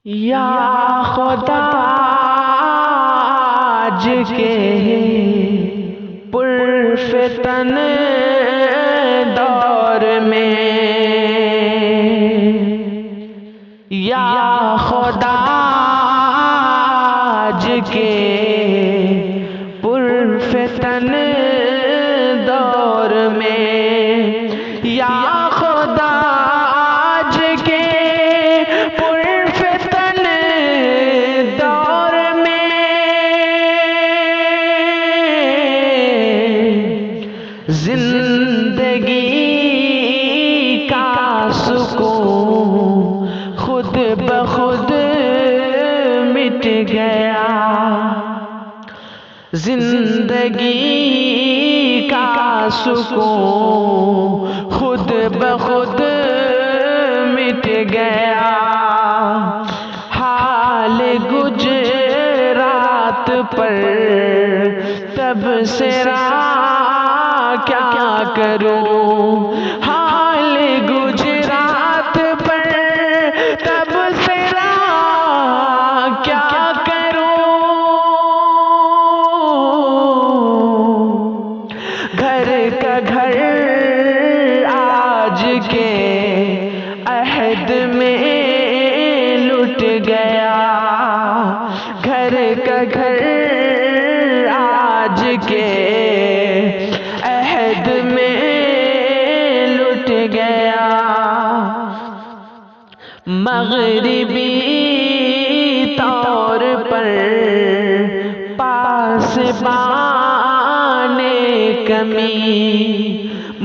या खुदा आज के पुरफ़ितन दौर में, या खुदा आज के पुरफ़ितन दौर में, या खुदा आज के पुरफ़ितन दौर में जिंदगी का सुकून खुद ब खुद मिट गया। जिंदगी का सुकून खुद ब खुद मिट गया। हाल गुजरात पर तब से क्या करूं, हाल गुजरात पर तब से क्या करूं। घर का घर आज के अहद में लुट गया। घर का घर आज के अहद में लुट गया। मग़रिबी तौर पर पासबाने कमी,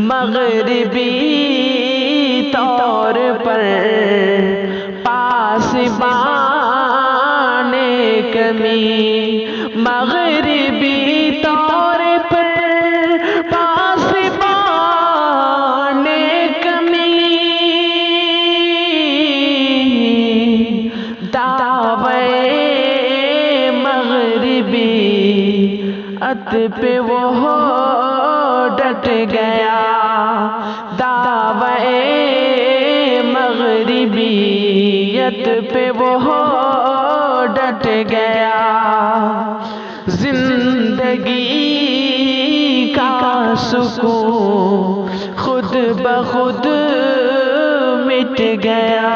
मग़रिबी तौर पर पासबाने कमी, मग़रिबी तौर पर पासबाने कमी। दावे मग़रिबी अत पे वो डट गया। दावे मग़रिबियत पे वो डट गया। जिंदगी का सुकून खुद ब खुद मिट गया।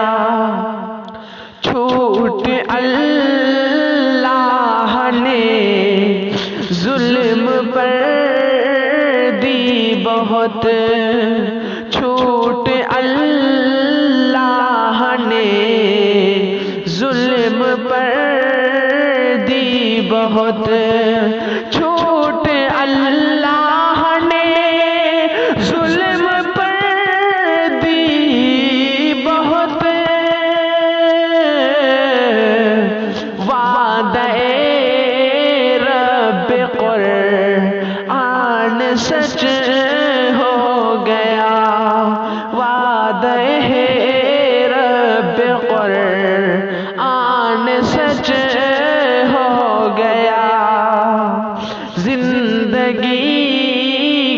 छूट अल्लाह ने जुल्म पर दी बहुत, छूट अल्लाह ने जुल्म पर दी बहुत, छूट अल्लाह ने जुल्म पर दी बहुत। वादे रब कुरआन सच हो गया। वादे रब कुरआन सच हो गया। जिंदगी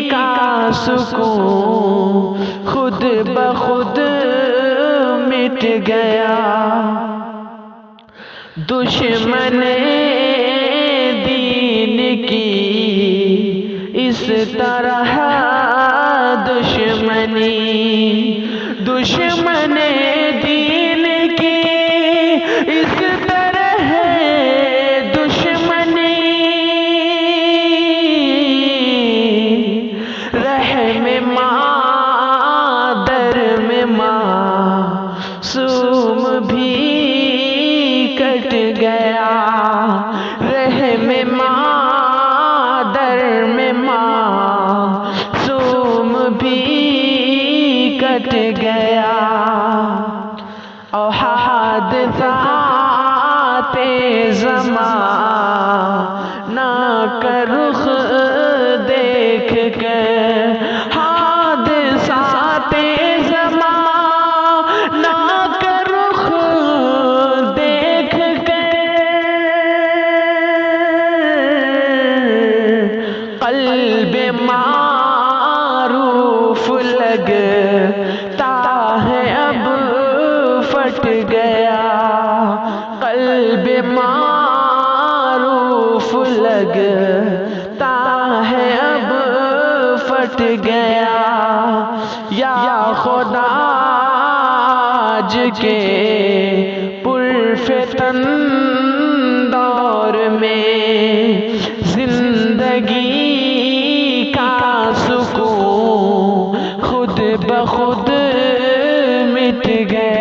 का सुकून खुद ब खुद मिट गया। दुश्मने दीन की इस तरह दुश्मनी, दुश्मने दीन की इस तरह दुश्मनी। रहम मादर में मासूम भी कट गया। रहम मादर में मासूम भी कट गया। और हादसाते ज़माना का रुख देख कर, हादसाते ज़माना का रुख देख कर क़ल्ब मारूफ लगता है अब फट गया। मारूफ लगता है अब फट गया। या खुदा आज के पुरफितन दौर में जिंदगी का सुकून खुद ब खुद मिट गया।